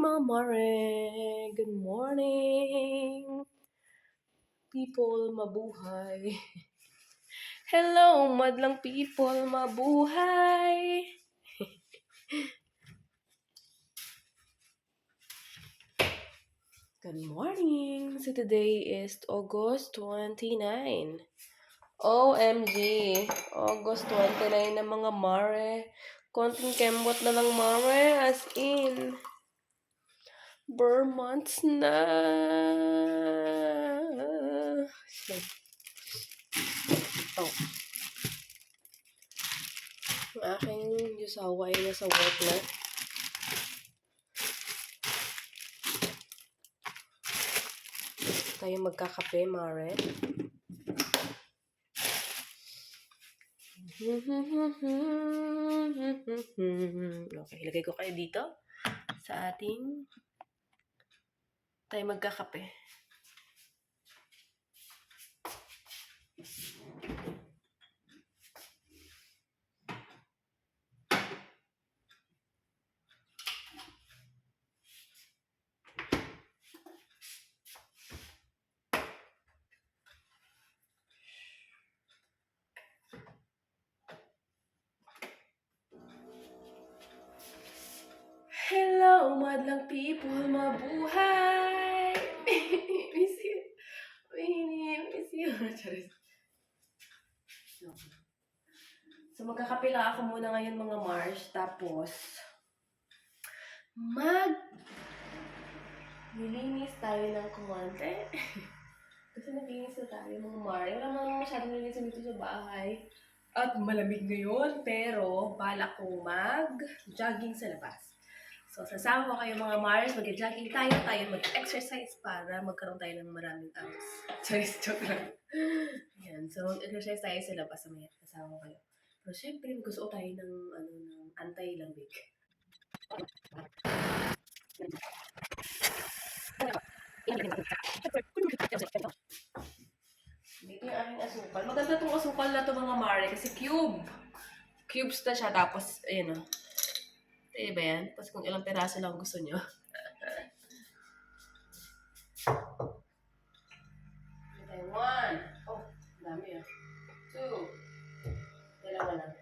mga mare! Good morning! People, mabuhay! Hello, madlang people, mabuhay! Good morning! So today is August 29. OMG! August 29 na mga mare. Konting kembot na lang mare, as in. Burr months na. Oh. Ang aking Diyosawa ay nasa work na. Tayo magkakape, mare. Okay, ilagay ko kayo dito sa ating tayo magkakape. Hello, madlang people, mabuhay! Miss you. Miss you. So, magkakape lang ako muna ngayon mga Mars. Tapos, nilinis tayo ng kumante. Kasi naglinis na tayo mga Mars. Wala naman masyadong nilinis dito sa bahay. At malamig ngayon, pero balak kong mag-jogging sa labas. So, sasama ko kayo mga Mars, mag-jogging tayo mag-exercise para magkaroon tayo ng maraming abs. Charis, joke lang. Ayan, so mag-exercise tayo sa labas sa mga kasama ko kayo. Pero syempre, gusto tayo ng, ng anti-lambig. Dito yung aking asukal. Maganda itong asukal na ito mga Mare kasi cubes na siya. Tapos, ayun o. Ba yan? Tapos kung ilang peraso lang gusto nyo. Okay, 1. Oh, dami ah. 2. Dalawa lang.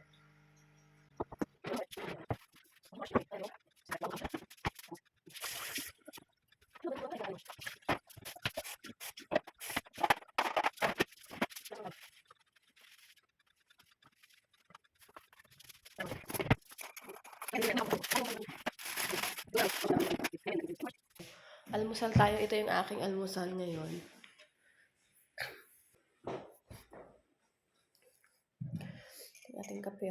Almusal tayo. Ito yung aking almusal ngayon. Ito ating kape.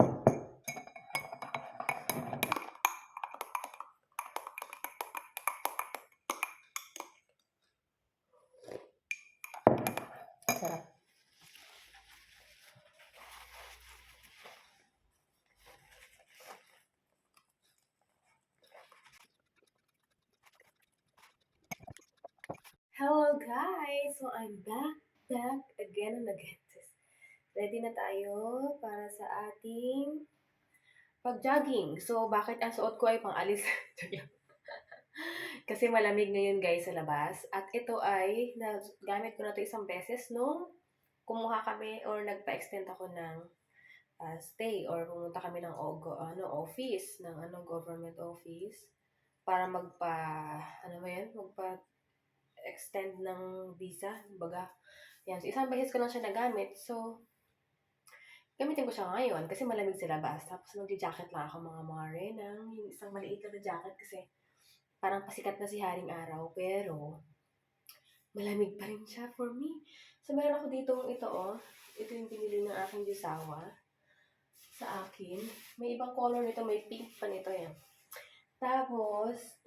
Sarap. Hello guys! So I'm back again and again. Ready na tayo para sa ating pag-jogging. So bakit ang suot ko ay pang-alis? Kasi malamig ngayon guys sa labas. At ito ay, gamit ko na ito isang beses nung kumuha kami or nagpa-extend ako ng stay or pumunta kami ng office, ng government office para magpa-extend ng visa, baga. Yan, so isang beses ko lang siya nagamit. So, gamitin ko siya ngayon kasi malamig sa labas. Tapos mag-jacket lang ako mga mare ng yung isang maliit na jacket kasi parang pasikat na si Haring Araw. Pero, malamig pa rin siya for me. So, meron ako dito ito Ito yung pinili ng aking Diyosawa sa akin. May ibang color nito. May pink pa nito yan. Tapos,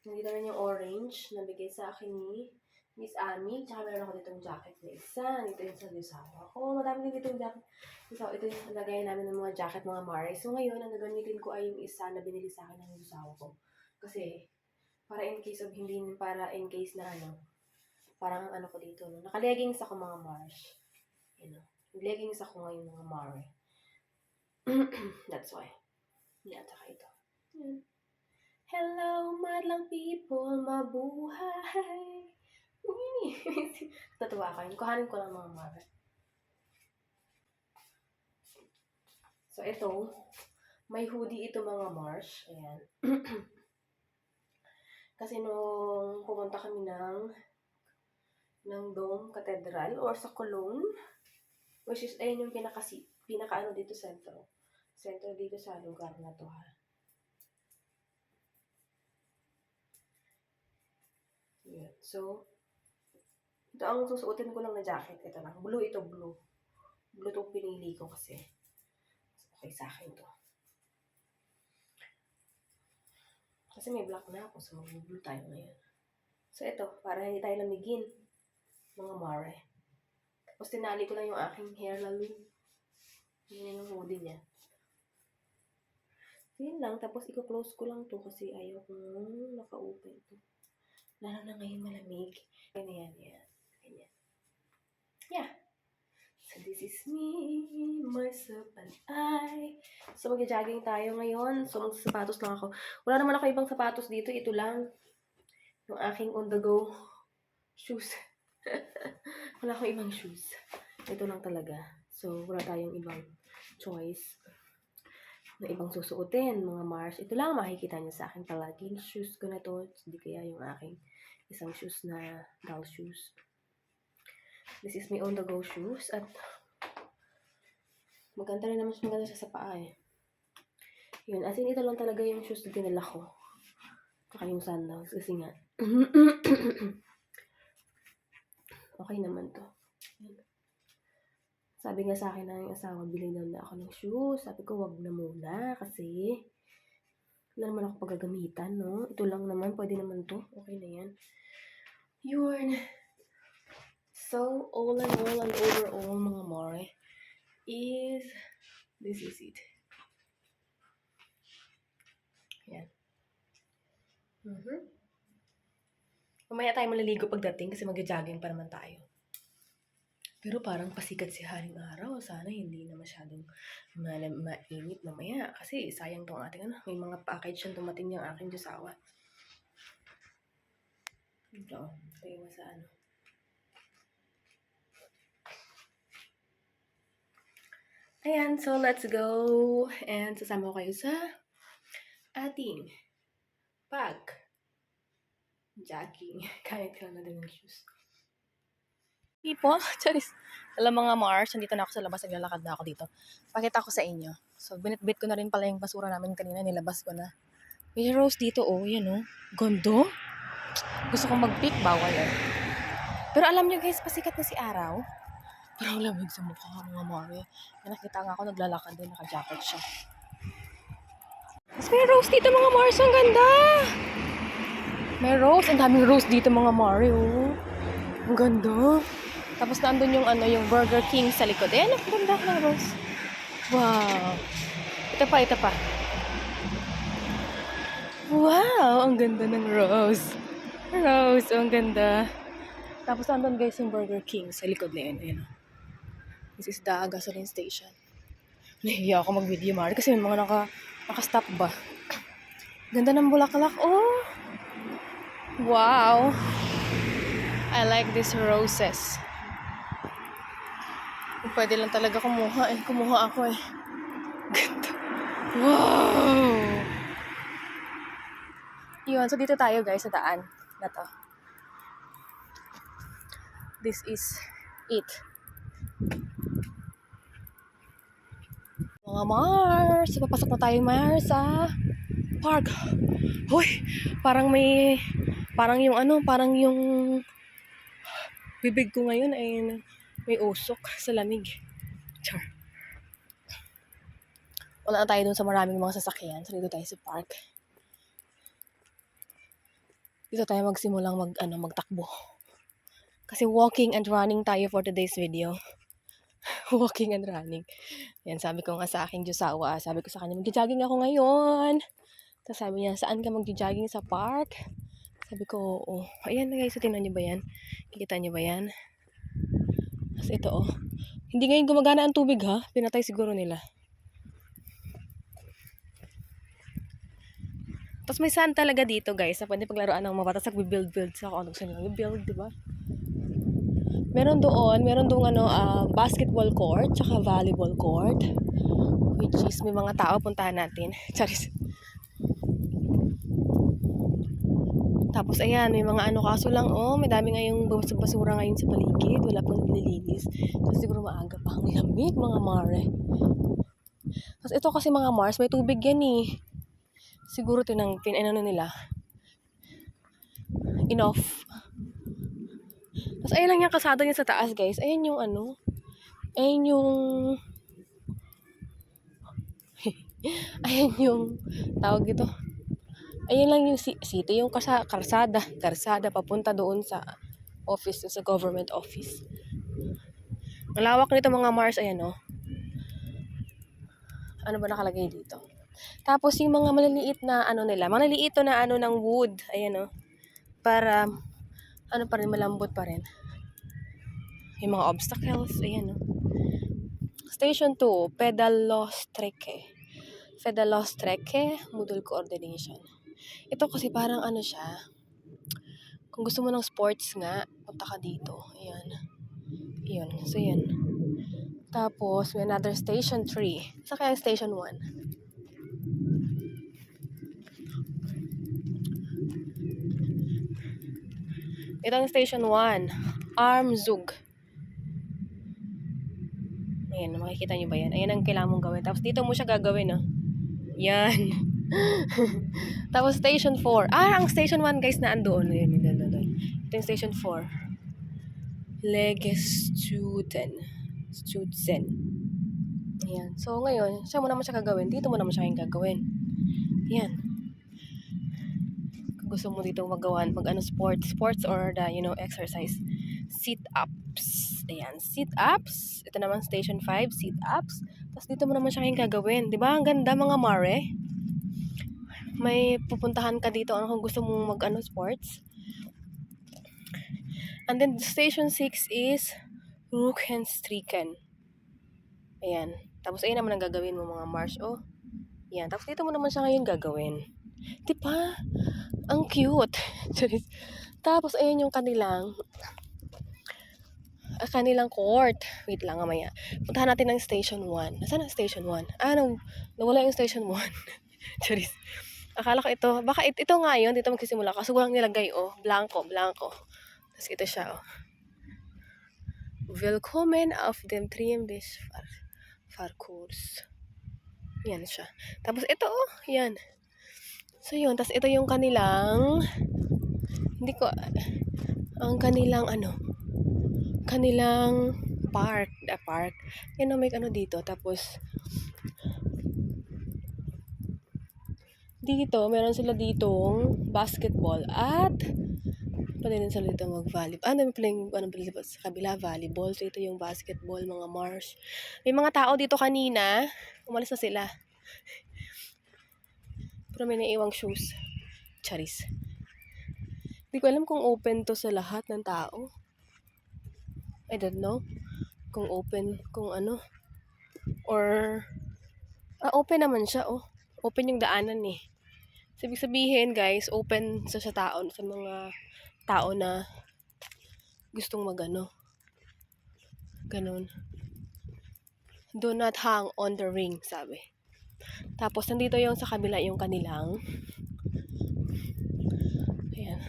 nandito na yung orange na bigay sa akin ni Miss Ami. Tsaka meron ako ditong jacket na isa. Dito yung sa Diyosawa ko. Madami din ditong jacket. So, ito yung lagayan namin ng mga jacket mga Mare. So, ngayon, ang gagamitin ko ay yung isa na binili sa akin ng Diyosawa ko. Kasi, para in case na parang ko dito. No? Naka-leggings ako mga Mars. Leggings ako ngayon mga Mare. That's why. Yeah, tsaka ito. Hello, madlang lang people mabuhay. Tatuwa ka. Kuhanin ko lang mga mara. So, ito. May hoodie ito mga Mars. Ayan. Kasi nung pumunta kami ng Dome Cathedral or sa Cologne, which is, ayun yung pinaka dito sentro. Sentro dito sa lugar na to ha. Ayan. So, ito ang susuotin ko lang na jacket. Ito lang. Blue ito, blue. Blue itong pinili ko kasi. Okay sa akin to. Kasi may black na ako, so mag-blue tayo ngayon. So, ito, para hindi tayo lamigin. Mga mare. Tapos, tinali ko lang yung aking hair lalo. Yun yung hoodie niya. Yun lang. Tapos, i-close ko lang to kasi ayaw kong naka-open to. Lalo na ngayon malamig. Ganyan. Yeah. So, this is me, myself, and I. So, mag-jogging tayo ngayon. So, magsasapatos lang ako. Wala naman ako ibang sapatos dito. Ito lang. Yung aking on-the-go shoes. Wala akong ibang shoes. Ito lang talaga. So, wala tayong ibang choice na ibang susuotin, mga Mars. Ito lang makikita niyo sa akin palagi. Shoes ko na to. Hindi kaya yung aking isang shoes na doll shoes. This is my on-the-go shoes. At maganda rin naman siya sa paa eh. Yun. As in, ito lang talaga yung shoes na dinala ko. Saka yung sandals. Kasi nga, okay naman to. Sabi nga sa akin ng asawa, bilhin daw na ako ng shoes. Sabi ko, wag na muna. Kasi, wala naman ako paggagamitan, no? Ito lang naman. Pwede naman to. Okay na yan. Yun. So, all and overall, mga mare, this is it. Yan. Mamaya tayo maliligo pagdating kasi mag-jogging pa naman tayo. Pero parang pasikat si haring araw. Sana hindi na masyadong mainit mamaya. Kasi sayang tong ating may mga package yung dumating yung aking jusawa. Ito, tayo sa Ayan, so let's go. And sasama ko kayo sa ating jogging. Kahit ka na din ng shoes. People, charis. Alam mga Mars, nandito na ako sa labas, naglalakad na ako dito. Pakita ko sa inyo. So, binitbit ko na rin pala yung basura namin kanina, nilabas ko na. May rose dito, oh, yan oh. Gondo. Gusto kong mag-pick, bawal eh. Pero alam nyo guys, pasikat na si araw. Parang lamig sa mukha, mga Mare. May nakita nga ako, naglalakad din, naka-jacket siya. Mas may rose dito mga Mars, ang ganda! May rose, ang daming rose dito mga Mare, oh. Ang ganda. Tapos nandun yung yung Burger King sa likod. Ayan, ang ganda ng rose. Wow. Ito pa. Wow, ang ganda ng rose. Rose, ang ganda. Tapos nandun guys yung Burger King sa likod na yun. Ayan. This is the gasoline station. Nahiya ako mag-video, Mari, kasi may mga naka-stop ba. Ganda ng bulaklak. Oh! Wow! I like these roses. Pwede lang talaga kumuha eh. Kumuha ako eh. Ganda. Wow! Yun, so dito tayo guys sa daan na to. This is it. Mga Mars! Papasok na tayo Mars sa park. Hoy! Parang yung bibig ko ngayon ay may usok sa lamig. Char. Wala na tayo dun sa maraming mga sasakyan. So dito tayo sa park. Dito tayo magsimulang magtakbo. Kasi walking and running tayo for today's video. Walking and running. Yan, sabi ko nga sa aking Diyosawa. Sabi ko sa kanya, mag-jogging ako ngayon. Tapos sabi niya, saan ka mag-jogging sa park? Sabi ko, oo. Ayan na guys, so tingnan niyo ba yan? Kikita niyo ba yan? Tapos ito, oh. Hindi ngayon gumagana ang tubig, ha? Pinatay siguro nila. Tapos may sand talaga dito, guys, na pwede paglaruan ng mga bata. Tapos nagbe-build sa kung ano gusto nila i-build, di ba? Meron doon basketball court, tsaka volleyball court. Which is, may mga tao, puntahan natin. Charis. Tapos, ayan, may mga kaso lang, may dami ngayong basura ngayon sa paligid. Wala pang nililinis. Tapos, siguro maaga pa. Ang lamig, mga mare. Tapos, ito kasi mga Mars, may tubig yan eh. Siguro nila. Enough. Tapos, ayan lang yung kasada niya sa taas, guys. Ayan yung Ayan yung tawag ito. Ayan lang yung city, yung karsada papunta doon sa office, sa government office. Ang lawak nito mga Mars, ayan Ano ba nakalagay dito? Tapos yung mga maliliit na maliliit na ng wood, ayan para pa rin, malambot pa rin. Yung mga obstacles, ayan Station 2, Pedalostreke, Module Coordination. Ito kasi parang siya. Kung gusto mo ng sports nga, punta ka dito. Ayan. Yun. So, yan. Tapos, may another Station 3. Sa kaya Station 1. Ito ang Station 1. Armzug. Ayan, makikita nyo ba yan? Ayan ang kailangan mong gawin. Tapos, dito mo siya gagawin, Yan. Tapos, Station 4. Ang Station 1, guys, na andoon. Ayan. Ito yung Station 4. Legestuden. Ayan. So, ngayon, siya mo naman siya gagawin. Dito mo naman siya yung gagawin. Ayan. Kung gusto mo dito sports or the, exercise. Sit-ups. Ayan. Sit-ups. Ito naman, Station 5. Sit-ups. Tapos, dito mo naman siya yung gagawin. Diba? Ang ganda, mga mare. May pupuntahan ka dito kung gusto mong sports. And then, Station 6 is Rukenstriken. Ayan. Tapos, ayun naman ang gagawin mo, mga Mars. Ayan. Tapos, dito mo naman siya ngayon gagawin. Diba? Ang cute. Tapos, ayan yung kanilang court. Wait lang, mamaya. Puntahan natin ng Station 1. Nasaan ang Station 1? Nawala yung Station 1. Charis. Akala ko ito. Baka ito nga yun. Dito magsisimula. Kaso walang nilagay, Blanco. Tapos ito siya, Willkommen auf dem Triumph des Parcours. Yan siya. Tapos ito, yan. So yun, tapos ito yung kanilang kanilang park. Yan may dito. Tapos dito, meron sila ditong basketball at pwede din sila dito mag-volleyball. May playing sa kabila, volleyball. So, ito yung basketball, mga Mars. May mga tao dito kanina. Umalis na sila. Pero may naiwang shoes. Charis. Hindi ko alam kung open to sa lahat ng tao. I don't know. Kung open, Or, open naman siya, Open yung daanan, So, ibig sabihin, guys, open sa tao, sa mga tao na gustong ganon. Do not hang on the ring, sabi. Tapos, nandito yung sa kabila yung kanilang. Ayan.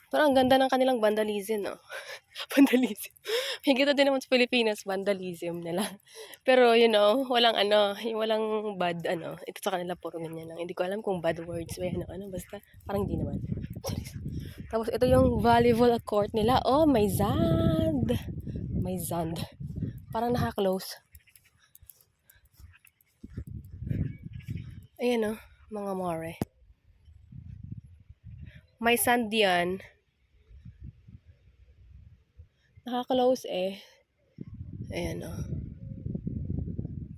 Pero ang ganda ng kanilang vandalism, Vandalism. Higit din naman sa Pilipinas, vandalism nila. Pero, walang bad, ito sa kanila puro ganyan lang. Hindi ko alam kung bad words ba basta parang hindi naman. Tapos, ito yung volleyball court nila. May sand. Parang naka-close. Ayan, mga mare. May sand yan. Naka-close Ayan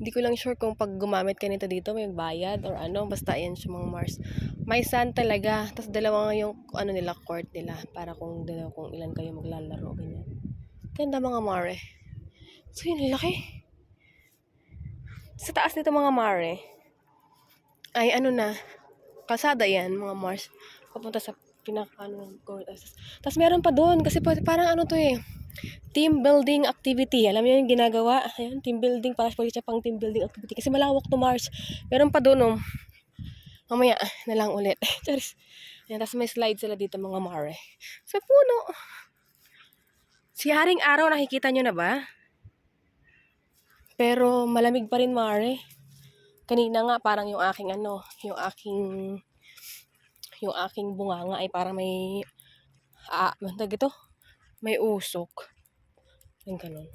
Hindi ko lang sure kung pag gumamit ka nito dito may bayad or basta ayan siya mga Mars. May sand talaga. Tapos dalawa nga yung nila court nila para kung ilan kayo maglalaro ganyan. Ganda mga mare. So yun, laki. Sa taas nito mga mare, ay ano na, kalsada yan, mga Mars. Papunta sa Tapos meron pa doon, kasi parang ano to eh, team building activity. Alam niyo yung ginagawa? Ayan, team building, para siya pang team building activity. Kasi malawak to Mars. Meron pa doon, oh. Mamaya na lang ulit. Charis. Ayan, tapos may slide sila dito, mga mare. Sa puno. Si Haring Araw, nakikita nyo na ba? Pero malamig pa rin, mare. Kanina nga, parang yung aking yung aking bunganga ay parang may, may usok. Yung ganun.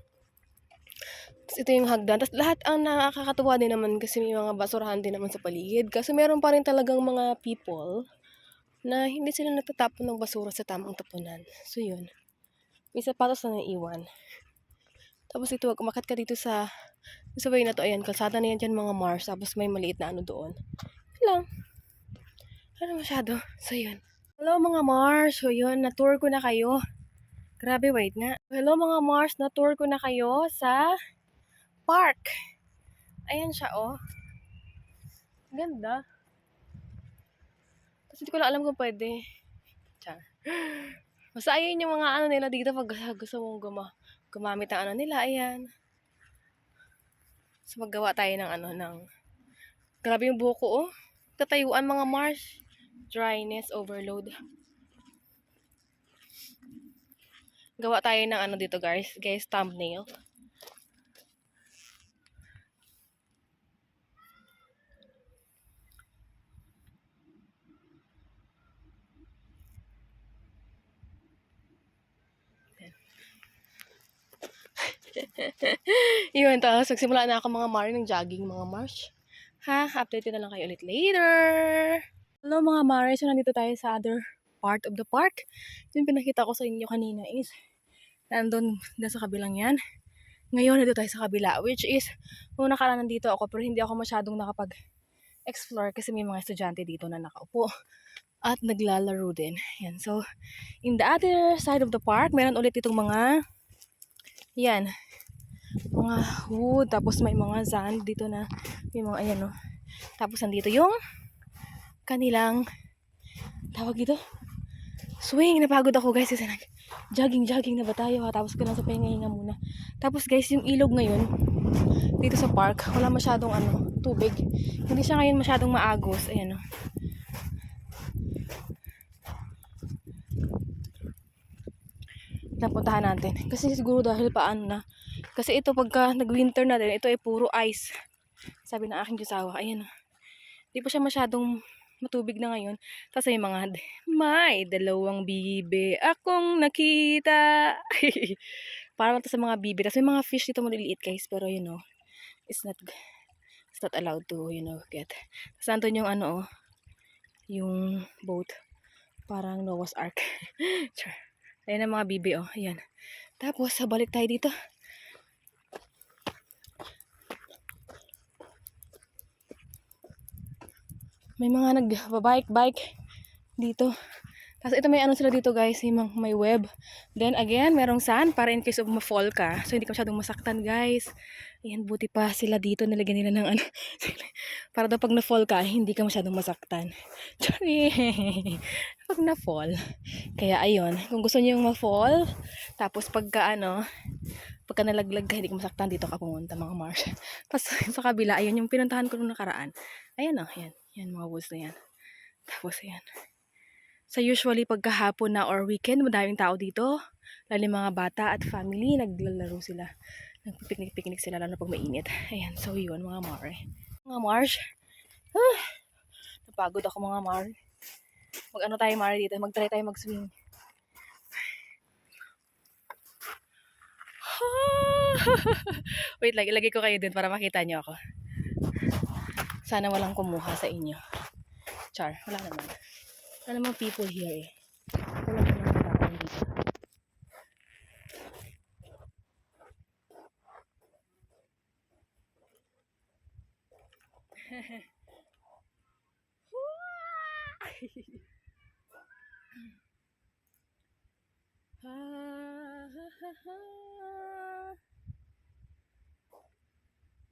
Tapos ito yung hagdan. Tapos lahat ang nakakatuwa din naman kasi may mga basurahan din naman sa paligid. Kasi meron pa rin talagang mga people na hindi sila nagtatapon ng basura sa tamang tapunan. So yun. May sapatos na naiwan. Tapos ito, umakyat ka dito sa way na to. Ayan, kalsada na yan dyan, mga Mars. Tapos may maliit na ano doon. Lang. Ano masyado? So yun. Hello mga Mars. So yun, na-tour ko na kayo. Grabe, wait nga. Hello mga Mars, na-tour ko na kayo sa park. Ayan siya, oh. Ganda. Tapos hindi ko lang alam kung pwede. Char. Basta ayun yung mga ano nila dito pag gusto mong gumamit ng ano nila. Ayan. So maggawa tayo ng grabe yung buhok ko, oh. Katayuan, mga Mars. Dryness, overload. Gawa tayo ng dito, guys. Thumbnail. Yun, tapos nagsimula na ako, mga Mars, ng jogging, mga Mars. Update ko na lang kayo ulit later. Hello mga Mars, so nandito tayo sa other part of the park. Yung pinakita ko sa inyo kanina is nandun sa kabilang yan. Ngayon nandito tayo sa kabila, which is nung nakaraan nandito ako pero hindi ako masyadong nakapag-explore kasi may mga estudyante dito na nakaupo at naglalaro din. Yan. So, in the other side of the park, meron ulit itong mga mga wood, tapos may mga sand dito na may mga ayan, oh. Tapos nandito yung kanilang tawag dito swing. Napagod ako, guys, kasi jogging na ba tayo, ha? Tapos ko lang sa pahinga muna. Tapos, guys, yung ilog ngayon dito sa park, wala masyadong tubig. Hindi siya ngayon masyadong maagos. Ayan, oh. Napuntahan natin. Kasi siguro dahil kasi ito pagka nag-winter na din, ito ay puro ice. Sabi ng aking kasawa, ayan, oh. Di pa siya masyadong matubig na ngayon. Tapos may dalawang bibe akong nakita. Parang to sa mga bibe. Tapos may mga fish dito maliliit, guys. Pero it's not allowed to, get. Tapos nandun yung yung boat. Parang Noah's Ark. Ayan ang mga bibe, oh. Ayan. Tapos, balik tayo dito. May mga nag-bike dito. Tapos ito may sila dito, guys, may web. Then again, merong sand para in case of ma-fall ka. So hindi ka masyadong masaktan, guys. Ayan, buti pa sila dito, nilagyan nila ng para daw pag na-fall ka, hindi ka masyadong masaktan. Pag na-fall. Kaya ayun, kung gusto niyo yung ma-fall, tapos pagka nalaglag ka, hindi ka masaktan, dito ka pumunta, mga Mars. Tapos sa kabila, ayun yung pinuntahan ko nung nakaraan. Ayan, oh, yan mga woods na yan. Tapos ayan. So usually pagkahapon na or weekend, madaming tao dito. Lalo mga bata at family, naglalaro sila. Nagpipiknik sila lalo pag mainit. Ayan, so yun mga Mare. Mga Mars. Napagod ako, mga Mars. Tayo, Mare, dito. Mag-try tayo mag-swing. Wait lang, ilagay ko kayo dun para makita nyo ako. Sana walang kumuha sa inyo. Char, wala naman. Wala namang people here, eh. Wala namang tao dito.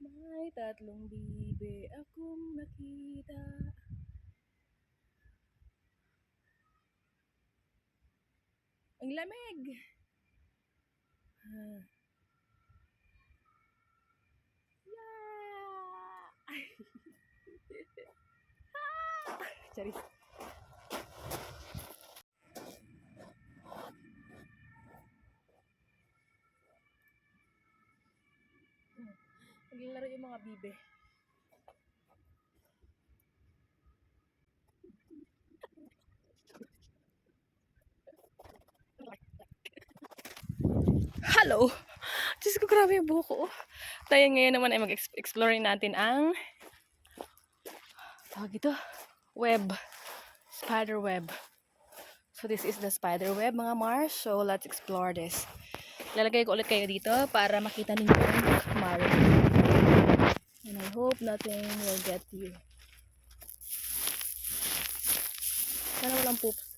May tatlong bibe akong nakita. Ang lamig! Yeah! Charis. Naglalaro yung mga bibe. Hello! Diyos ko, grabe yung buhok ko. Tayo ngayon naman ay mag-explore natin ang tawag ito, web. Spider web. So this is the spider web, mga Mars. So let's explore this. Lalagay ko ulit kayo dito para makita ninyo yung Mars. And I hope nothing will get you. Sana walang poops.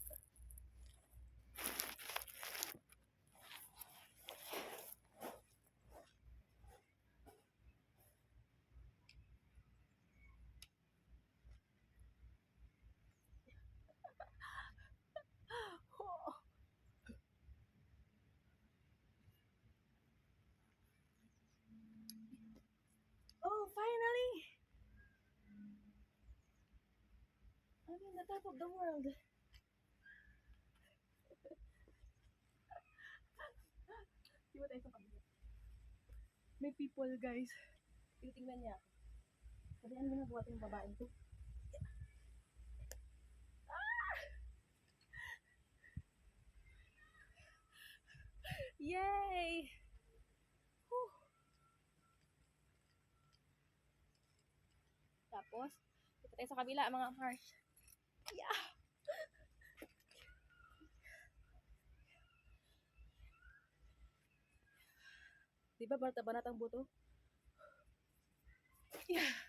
Oh, finally! I'm in the top of the world. Di ba tayo sa kabila? May people, guys. Titingnan niya ako. Sabi, ano ginagawa ito yung babaeng to? Yay! Whew. Tapos, dito tayo sa kabila, mga Mars. Yeah! Diba, banat ang buto? Yeah!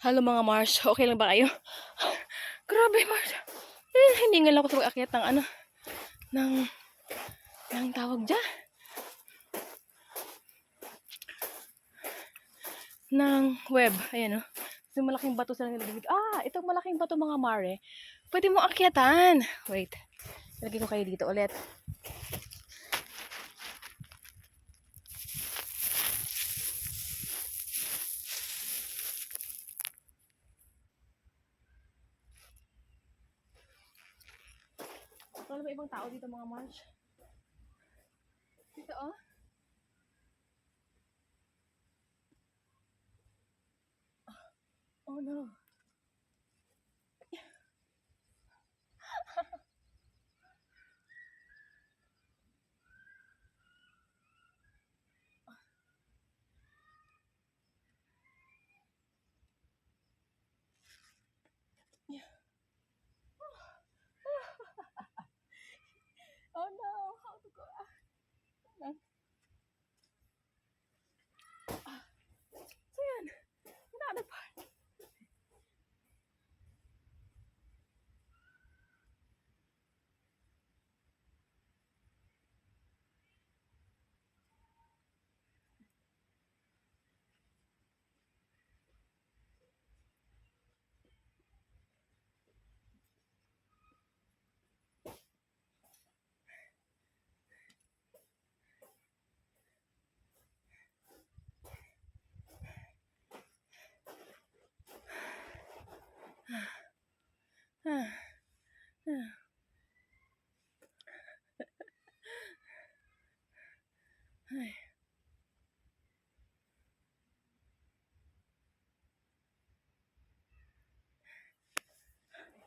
Hello mga Mars, okay lang ba kayo? Grabe Mars. Hindi nga lang ako pag-akyat ng ano, ng tawag dyan. Ng web. Ayan o. Yung malaking bato sa nilagay. Itong malaking bato mga Mare. Pwede mo akyatan. Wait. Lagay ko kayo dito ulit. Wala ba ibang tao dito mga Mars? Dito oh. Oh no. Oh no, how to go? So yan, another part.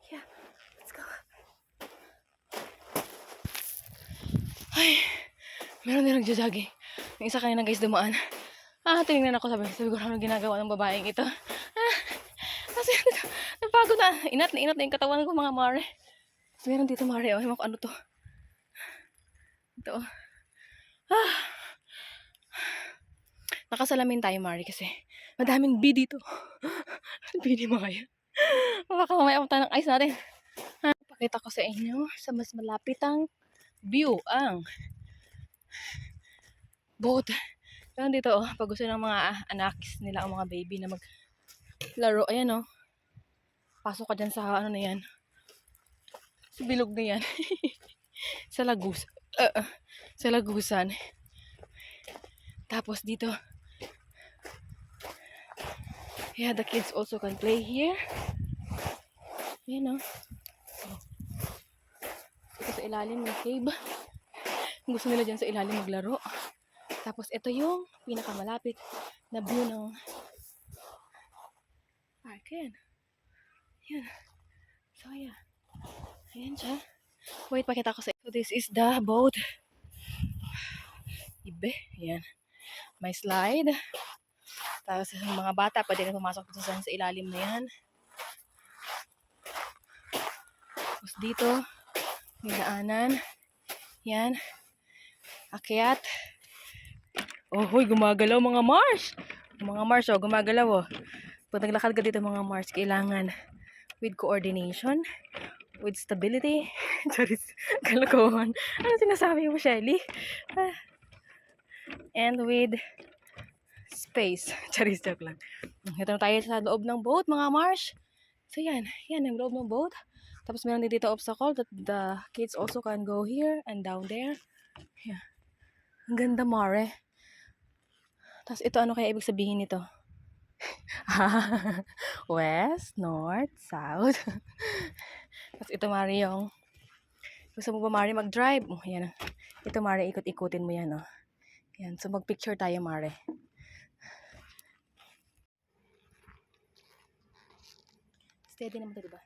Yeah, let's go. Ay, meron din nagja-jogging. Yung isa kanina guys dumaan. Tinignan ako, sabi ko ano ginagawa ng babaeng ito. Kasi napagod na. Inat na yung katawan ko mga mare. So, meron dito mare. Ewan ko ano to. Ito. Nakasalamin tayo mare kasi madaming bee dito. Bee di mga yan. Baka mamaya tayo ng ice natin. Pakita ko sa inyo sa mas malapitang view ang boat. Yan dito pag gusto ng mga anakis nila o mga baby na maglaro, ayan pasok ka dyan sa ano na yan, sa bilog na yan. sa lagusan. Tapos dito, yeah, the kids also can play here. Ayan ito sa ilalim ng cave. Gusto nila dyan sa ilalim maglaro. Tapos ito yung pinakamalapit na view ng park. Yan. So yeah. Ayan siya. Wait, pakita ko sa inyo. So this is the boat. Ibe. Ayan. May slide. Tapos mga bata pwede na pumasok dito sa ilalim na yan. Tapos dito may daanan. Yan. Akyat. Oh, hoy, gumagalaw mga Mars. Mga Mars, gumagalaw. Pag naglakad ka dito mga Mars, kailangan with coordination, with stability. Charis, kalokohan. Ano sinasabi mo, Shelly? And with space. Charis, joke lang. Ito na tayo sa loob ng boat, mga Mars. So, yan ang loob ng boat. Tapos meron din dito obstacle that the kids also can go here and down there. Yeah. Ang ganda, Mare. Tapos ito, ano kaya ibig sabihin nito? West, North, South. Tapos ito, Mare, yung gusto mo ba, Mare, mag-drive? Yan. Ito, Mare, ikot-ikutin mo yan. Yan. So, mag-picture tayo, Mare. Steady naman ito, diba?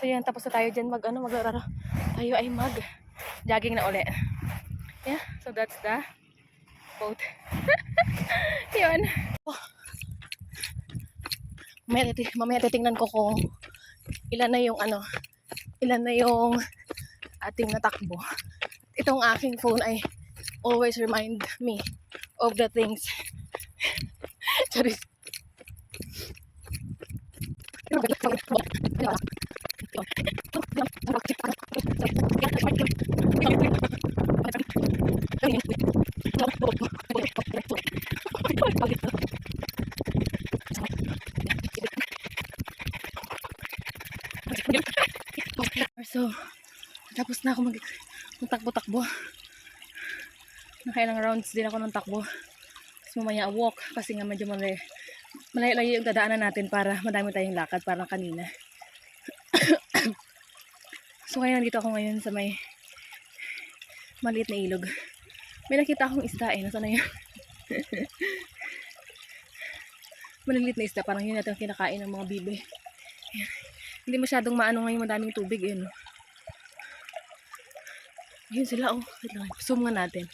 So yan, tapos na tayo dyan maglaro. Tayo ay jogging na uli. Yeah, so that's the boat. Yun. Mamaya titingnan ko kung ilan na yung ating natakbo. Itong aking phone ay always remind me of the things. Charis. So, tapos na ako magtakbo-takbo. Nakailang rounds din ako ng takbo. Tapos mamaya walk kasi nga medyo malayo yung dadaanan natin para madami tayong lakad parang kanina. So kaya nandito ako ngayon sa may maliit na ilog. May nakita akong isda Nasaan na yun? Maliliit na isda. Parang yun natin kinakain ng mga bibe. Ayan. Hindi masyadong maano ngayon, madaming tubig. Ayan, oh. Ayun sila, oh. Wait lang. Zoom nga natin.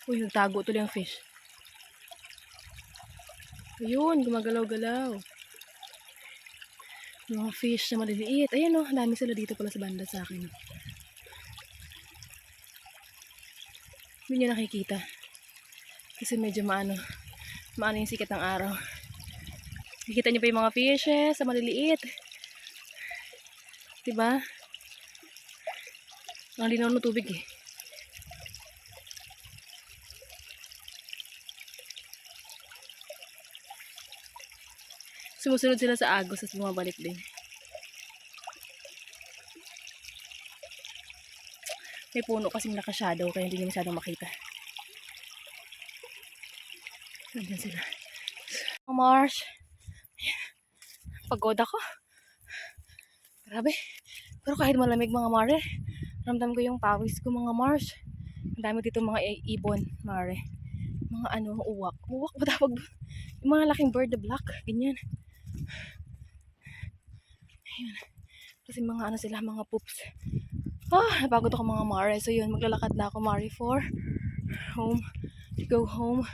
Uy, nagtago tuloy ang fish. Ayun, gumagalaw-galaw. Yung mga fish na maliliit. Ayan, oh. Dami sila dito pala sa banda sa akin. Hindi nyo nakikita. Kasi medyo maano yung sikat ng araw. Nakikita nyo pa yung mga fishes sa maliliit. Diba? Ang linaw ng tubig eh. Sumusunod sila sa agos at bumabalik din. May puno kasing naka-shadow kaya hindi nyo masyadong makita. Nandiyan sila. Mars. Pagod ako. Grabe. Pero kahit malamig mga mare, ramdam ko yung pawis ko mga Mars. Ang dami dito mga ibon, mare. Mga uwak. Uwak ba tawag doon? Yung mga laking bird na black. Ganyan. Ayun. Kasi mga sila, mga poops. Napagod ako mga mare. So yun, maglalakad na ako mare for home. To go home.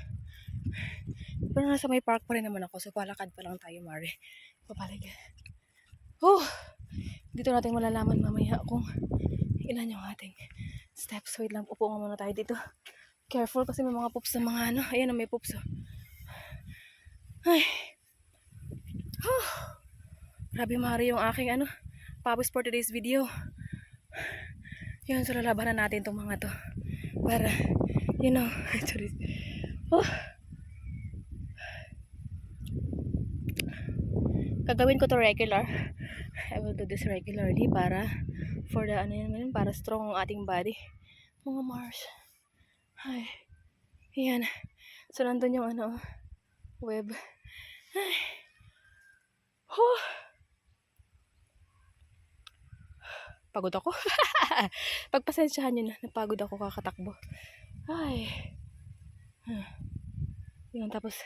Pero nasa may park pa rin naman ako. So palakad pa lang tayo mare. Papalig. Dito natin malalaman mamaya kung ilan yung ating steps. Wait lang, upo nga muna tayo dito. Careful kasi may mga poops na mga ayan, may poops. Ay. Grabe mare yung aking pawis for today's video. Yun, so lalabanan natin itong mga to. Para, Gagawin ko to regular. I will do this regularly para for the para strong ang ating body. Mga Mars. Ay. Ayan. So nandun yung web. Ay. Pagod ako. Pagpasensyahan nyo na. Napagod ako kakatakbo. Ay. Yun, tapos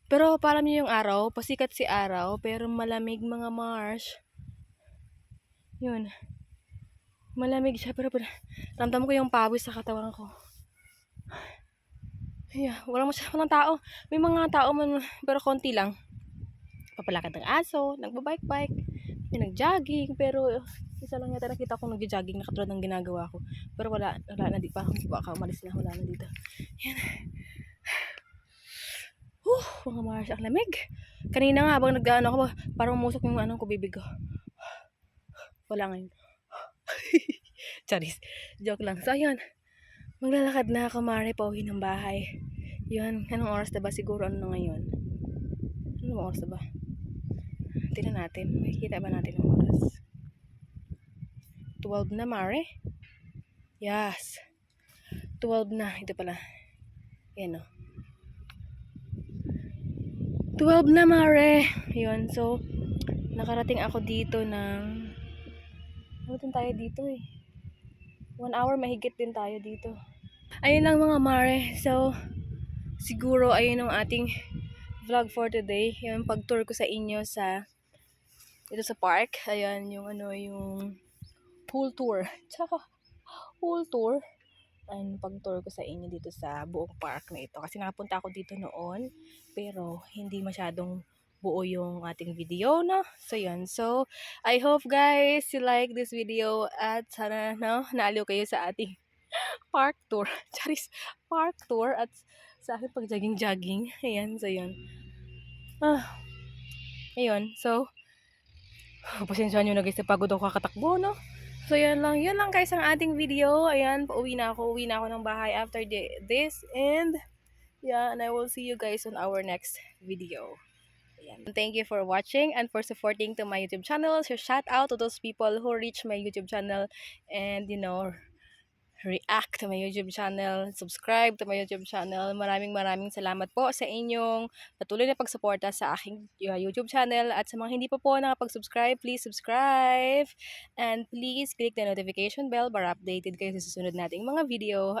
pero palam nyo yung araw, pasikat si araw, pero malamig mga Mars. Yun. Malamig siya, pero ramdam ko yung pawis sa katawan ko. Yeah, walang tao. May mga tao man, pero konti lang. Papalakad ng aso, nagbabike-bike, nag-jogging, pero isa lang yata nakita ko nag-jogging na katulad ng ginagawa ko. Pero wala na di pa. Baka umalis na, wala na dito. Yan. Mga Mars, ang lamig. Kanina nga habang nag-ano ako, parang umusok yung ko bibig ko. Wala ngayon. Charis. Joke lang. So, ayun. Maglalakad na ako, mare, pauwi ng bahay. Yun. Anong oras na ba? Siguro ano na ngayon? Anong oras na ba? Tingnan natin. Makikita ba natin ang oras? 12 na, mare. Yes. 12 na. Ito pala. Yan, 12 na, mare. Yun. So, nakarating ako dito ng ano din tayo dito 1 hour mahigit din tayo dito. Ayun lang mga mare. So, siguro ayun ang ating vlog for today. Yung pag-tour ko sa inyo dito sa park. Ayan yung yung pool tour. Tsaka pool tour. Ayun pag-tour ko sa inyo dito sa buong park na ito. Kasi nakapunta ako dito noon, pero hindi masyadong buo yung ating video, no? So, yun. So, I hope guys you like this video at sana, no, naaliw kayo sa ating park tour. Charis, park tour at sa akin pag jogging-jogging. Ayan, so yun. Ayun, so, pasensyahan nyo na guys, pagod ako kakatakbo, no? So, yun lang guys ang ating video. Ayan, uwi na ako ng bahay after this. And, yeah, and I will see you guys on our next video. Ayan. Thank you for watching and for supporting to my YouTube channel. So, shout out to those people who reach my YouTube channel and, you know, react to my YouTube channel, subscribe to my YouTube channel. Maraming salamat po sa inyong patuloy na pagsuporta sa aking YouTube channel. At sa mga hindi pa po nakapag-subscribe, please subscribe. And please click the notification bell para updated kayo sa susunod nating mga video.